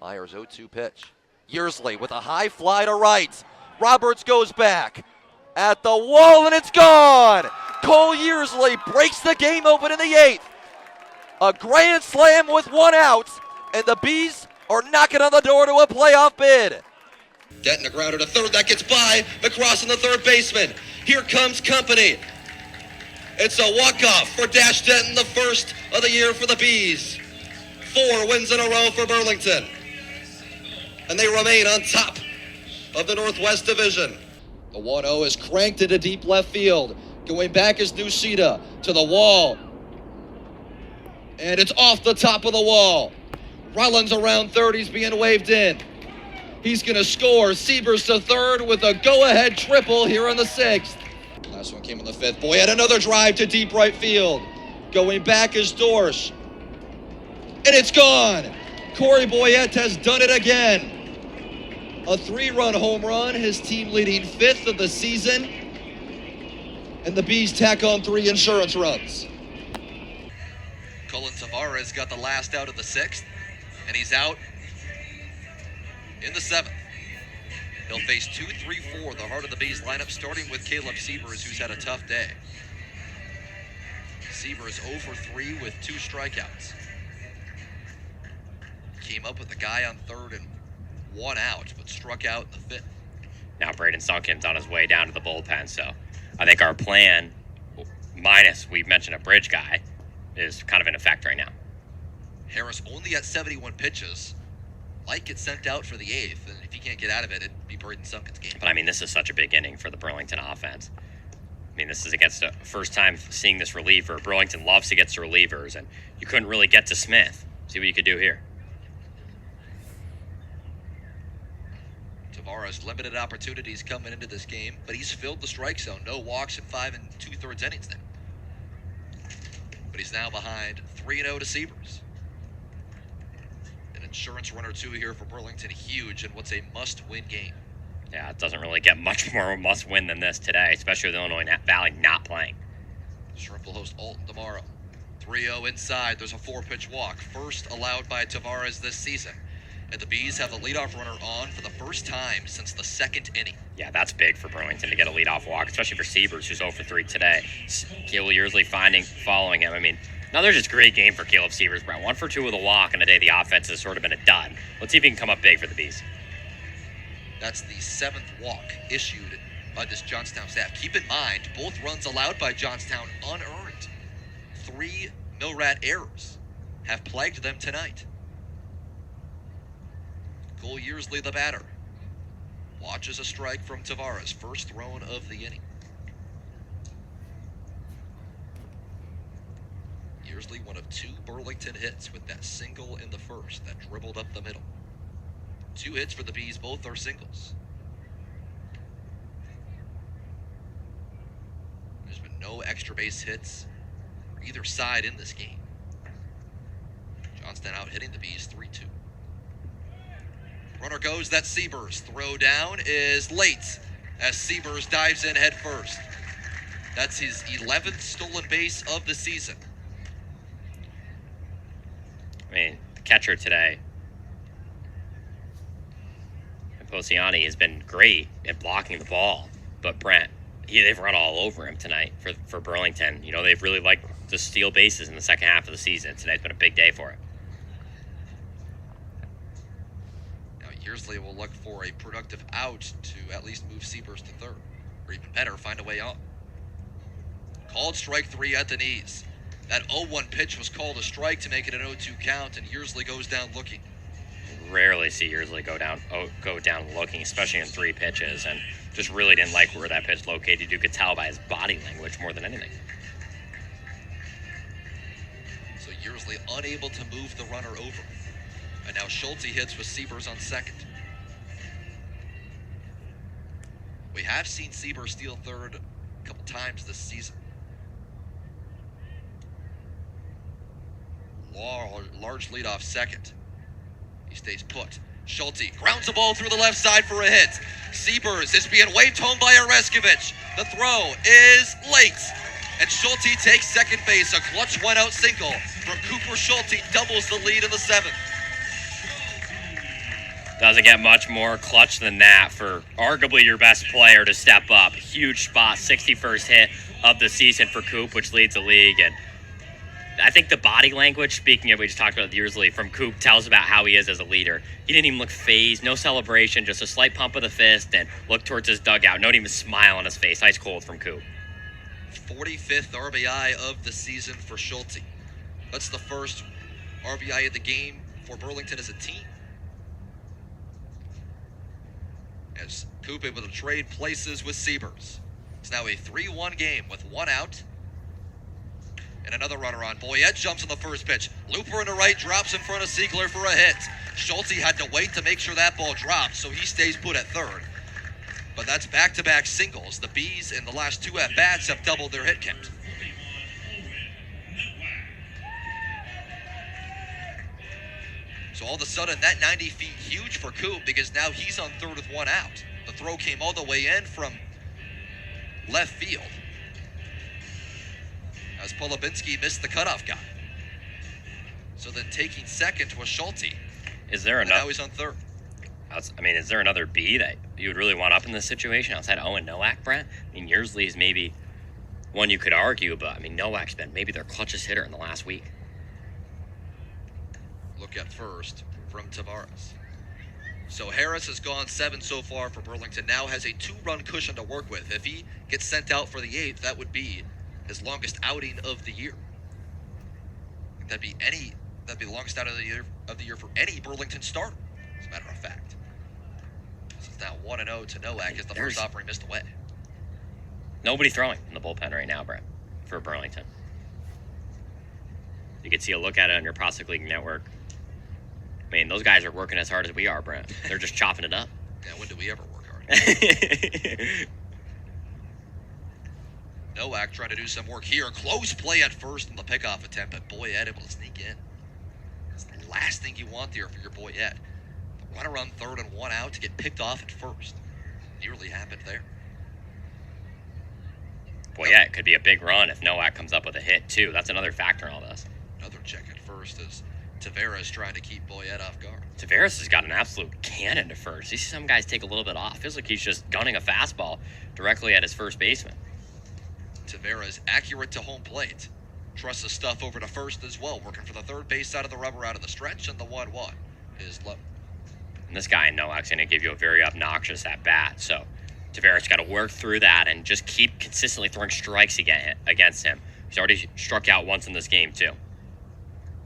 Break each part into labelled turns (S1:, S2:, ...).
S1: Myers 0-2 pitch. Yearsley with a high fly to right. Roberts goes back at the wall, and it's gone. Cole Yearsley breaks the game open in the 8th. A grand slam with 1 out, and the Bees are knocking on the door to a playoff bid. Denton, a grounder to third, that gets by McCross, the third baseman. Here comes company. It's a walk-off for Dash Denton, the first of the year for the Bees. 4 wins in a row for Burlington. And they remain on top of the Northwest Division. The 1-0 is cranked into deep left field. Going back is Nushida to the wall. And it's off the top of the wall. Rollins around third, he's being waved in. He's going to score. Siebers to third with a go-ahead triple here in the 6th. Last one came in the 5th. Boyette, another drive to deep right field. Going back is Dorsch. And it's gone. Corey Boyette has done it again. A 3-run home run, his team leading 5th of the season. And the Bees tack on 3 insurance runs.
S2: Cullen Tavares got the last out of the 6th, and he's out in the 7th. He'll face 2-3-4, the heart of the Bees lineup, starting with Caleb Siebers, who's had a tough day. Siebers 0 for 3 with 2 strikeouts. Came up with a guy on third and 1 out, but struck out in the 5th.
S3: Now Braden Sunkin's on his way down to the bullpen, so I think our plan, minus we mentioned a bridge guy, is kind of in effect right now.
S2: Harris only at 71 pitches. Might get sent out for the 8th, and if he can't get out of it, it'd be Braden Sunkin's game.
S3: But I mean, this is such a big inning for the Burlington offense. I mean, this is against the first time seeing this reliever. Burlington loves to get to relievers, and you couldn't really get to Smith. See what you could do here.
S2: Tavares, limited opportunities coming into this game, but he's filled the strike zone. No walks in 5 2/3 innings now. But he's now behind 3-0 to Siebers. An insurance run or 2 here for Burlington, huge in what's a must-win game.
S3: Yeah, it doesn't really get much more must-win than this today, especially with Illinois Valley not playing.
S2: Shrimp will host Alton tomorrow. 3-0 inside. There's a 4-pitch walk, first allowed by Tavares this season. And the Bees have the leadoff runner on for the first time since the 2nd inning.
S3: Yeah, that's big for Burlington to get a leadoff walk, especially for Siebers, who's 0 for 3 today. Caleb Yearsley following him. I mean, another just great game for Caleb Siebers, Brent. 1 for 2 with a walk on a day the offense has sort of been a dud. Let's see if he can come up big for the Bees.
S2: That's the 7th walk issued by this Johnstown staff. Keep in mind, both runs allowed by Johnstown unearned. 3 Millrat errors have plagued them tonight. Cole Yearsley, the batter, watches a strike from Tavares, first thrown of the inning. Yearsley, one of 2 Burlington hits with that single in the 1st that dribbled up the middle. 2 hits for the Bees, both are singles. There's been no extra base hits for either side in this game. Johnstown out hitting the Bees 3-2. Runner goes, that's Siebers. Throw down is late as Siebers dives in head first. That's his 11th stolen base of the season.
S3: I mean, the catcher today, Posiani, has been great at blocking the ball. But Brent, they've run all over him tonight for Burlington. You know, they've really liked to steal bases in the second half of the season. Tonight's been a big day for it.
S2: Yearsley will look for a productive out to at least move Siebers to third, or even better, find a way on. Called strike 3 at the knees. That 0-1 pitch was called a strike to make it an 0-2 count, and Yearsley goes down looking.
S3: Rarely see Yearsley go down looking, especially in 3 pitches, and just really didn't like where that pitch located. You could tell by his body language more than anything.
S2: So Yearsley unable to move the runner over. And now Schulte hits with Siebers on second. We have seen Siebers steal third a couple times this season. Large lead off second. He stays put. Schulte grounds the ball through the left side for a hit. Siebers is being waved home by Oreskevich. The throw is late. And Schulte takes second base. A clutch one-out single from Cooper Schulte doubles the lead in the 7th.
S3: Doesn't get much more clutch than that for arguably your best player to step up. Huge spot, 61st hit of the season for Coop, which leads the league. And I think the body language, speaking of, we just talked about Yearsley, from Coop tells about how he is as a leader. He didn't even look phased, no celebration, just a slight pump of the fist and look towards his dugout. Not even a smile on his face, ice cold from Coop.
S2: 45th RBI of the season for Schulte. That's the first RBI of the game for Burlington as a team. As Coop able to trade places with Siebers. It's now a 3-1 game with one out. And another runner on. Boyette jumps on the first pitch. Looper in the right, drops in front of Siegler for a hit. Schulte had to wait to make sure that ball dropped, so he stays put at third. But that's back-to-back singles. The Bees in the last two at-bats have doubled their hit count. So all of a sudden, that 90 feet huge for Coop because now he's on third with one out. The throw came all the way in from left field as Polubinski missed the cutoff guy. So then taking second was Schulte.
S3: Is there
S2: Now he's on third.
S3: I mean, is there another B that you would really want up in this situation outside Owen Nowak, Brent? I mean, Yearsley is maybe one you could argue, but I mean, Nowak's been maybe their clutchest hitter in the last week.
S2: Look at first from Tavares. So Harris has gone 7 so far for Burlington. Now has a 2-run cushion to work with. If he gets sent out for the 8th, that would be his longest outing of the year. That'd be the longest outing of the year for any Burlington starter, as a matter of fact. This is now 1-0 to Nowak as the first offering missed away.
S3: Nobody throwing in the bullpen right now, Brent, for Burlington. You can see a look at it on your Prospect League network. I mean, those guys are working as hard as we are, Brent. They're just chopping it up.
S2: Yeah, when do we ever work hard? Nowak trying to do some work here. Close play at first in the pickoff attempt, but Boyette able to sneak in. That's the last thing you want there for your Boyette. The runner on third and one out to get picked off at first. Nearly happened there.
S3: Boyette could be a big run if Nowak comes up with a hit, too. That's another factor in all this.
S2: Another check at first as Tavares trying to keep Boyette off guard.
S3: Tavares has got an absolute cannon to first. You see some guys take a little bit off. Feels like he's just gunning a fastball directly at his first baseman.
S2: Tavares accurate to home plate. Trusts the stuff over to first as well, working for the third base side of the rubber out of the stretch, and the 1-1 is low.
S3: And this guy in Nowak's going to give you a very obnoxious at-bat, so Tavares got to work through that and just keep consistently throwing strikes against him. He's already struck out once in this game, too.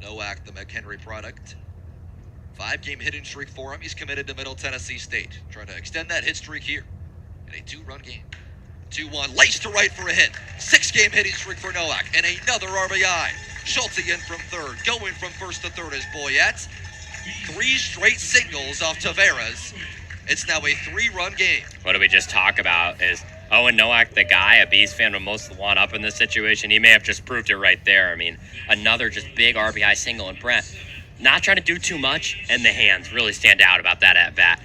S2: Nowak, the McHenry product. 5-game hitting streak for him. He's committed to Middle Tennessee State. Trying to extend that hit streak here in a 2-run game. 2-1, laced to right for a hit. 6-game hitting streak for Nowak, and another RBI. Schulte in from third, going from first to third is Boyette. 3 straight singles off Tavares. It's now a 3-run game.
S3: What did we just talk about? Is Owen Nowak the guy a Bees fan would most want up in this situation? He may have just proved it right there. I mean, another just big RBI single. And Brent, not trying to do too much, and the hands really stand out about that at-bat.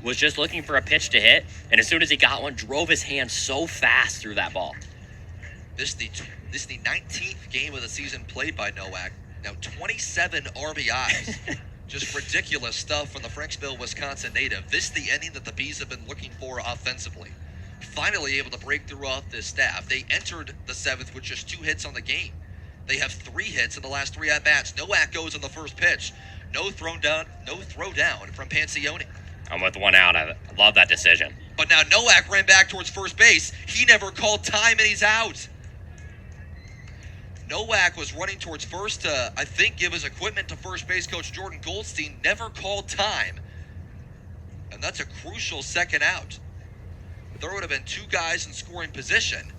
S3: Was just looking for a pitch to hit, and as soon as he got one, drove his hand so fast through that ball.
S2: This is the 19th game of the season played by Nowak. Now 27 RBIs. Just ridiculous stuff from the Franksville, Wisconsin native. This is the ending that the Bees have been looking for offensively. Finally able to break through off this staff. They entered the 7th with just 2 hits on the game. They have 3 hits in the last 3 at-bats. Nowak goes on the first pitch. No throw down from Pancioni.
S3: I'm with 1 out. I love that decision.
S2: But now Nowak ran back towards first base. He never called time, and he's out. Nowak was running towards first to, I think, give his equipment to first base coach Jordan Goldstein. Never called time. And that's a crucial second out. There would have been 2 guys in scoring position.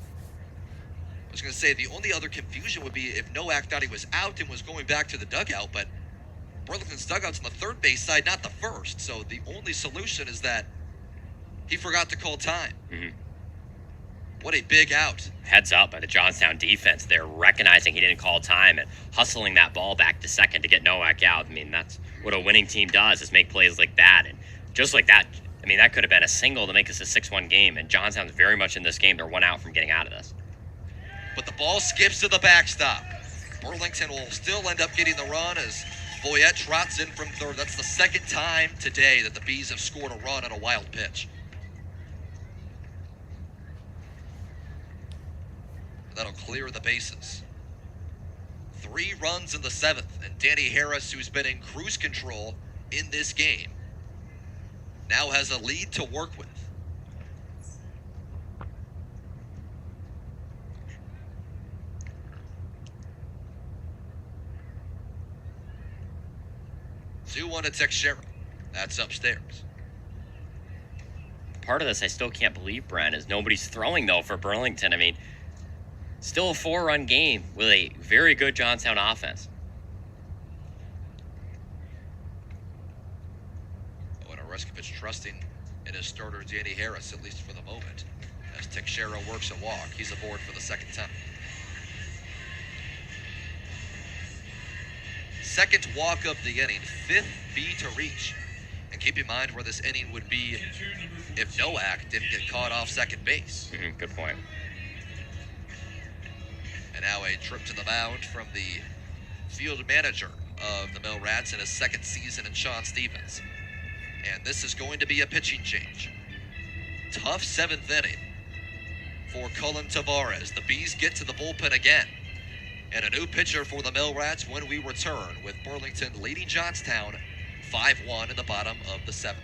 S2: I was going to say the only other confusion would be if Nowak thought he was out and was going back to the dugout, but Burlington's dugout's on the third base side, not the first. So the only solution is that he forgot to call time.
S3: Mm-hmm.
S2: What a big out.
S3: Heads up by the Johnstown defense. They're recognizing he didn't call time and hustling that ball back to second to get Nowak out. I mean, that's what a winning team does, is make plays like that. And just like that, I mean, that could have been a single to make this a 6-1 game. And Johnstown's very much in this game. They're 1 out from getting out of this.
S2: But the ball skips to the backstop. Burlington will still end up getting the run as Foyette trots in from third. That's the second time today that the Bees have scored a run on a wild pitch. That'll clear the bases. 3 runs in the 7th, and Danny Harris, who's been in cruise control in this game, now has a lead to work with. Two one to Teixeira. That's upstairs.
S3: Part of this I still can't believe, Brent, is nobody's throwing, though, for Burlington. I mean, still a 4-run game with a very good Johnstown offense.
S2: And Oreskovich trusting in his starter, Danny Harris, at least for the moment, as Teixeira works a walk. He's aboard for the second time. Second walk of the inning, 5th B to reach. And keep in mind where this inning would be if Nowak didn't get caught off second base.
S3: Good point.
S2: And now a trip to the mound from the field manager of the Mill Rats in his second season in Sean Stevens. And this is going to be a pitching change. Tough 7th inning for Cullen Tavares. The Bees get to the bullpen again. And a new pitcher for the Mill Rats when we return, with Burlington leading Johnstown 5-1 in the bottom of the 7th.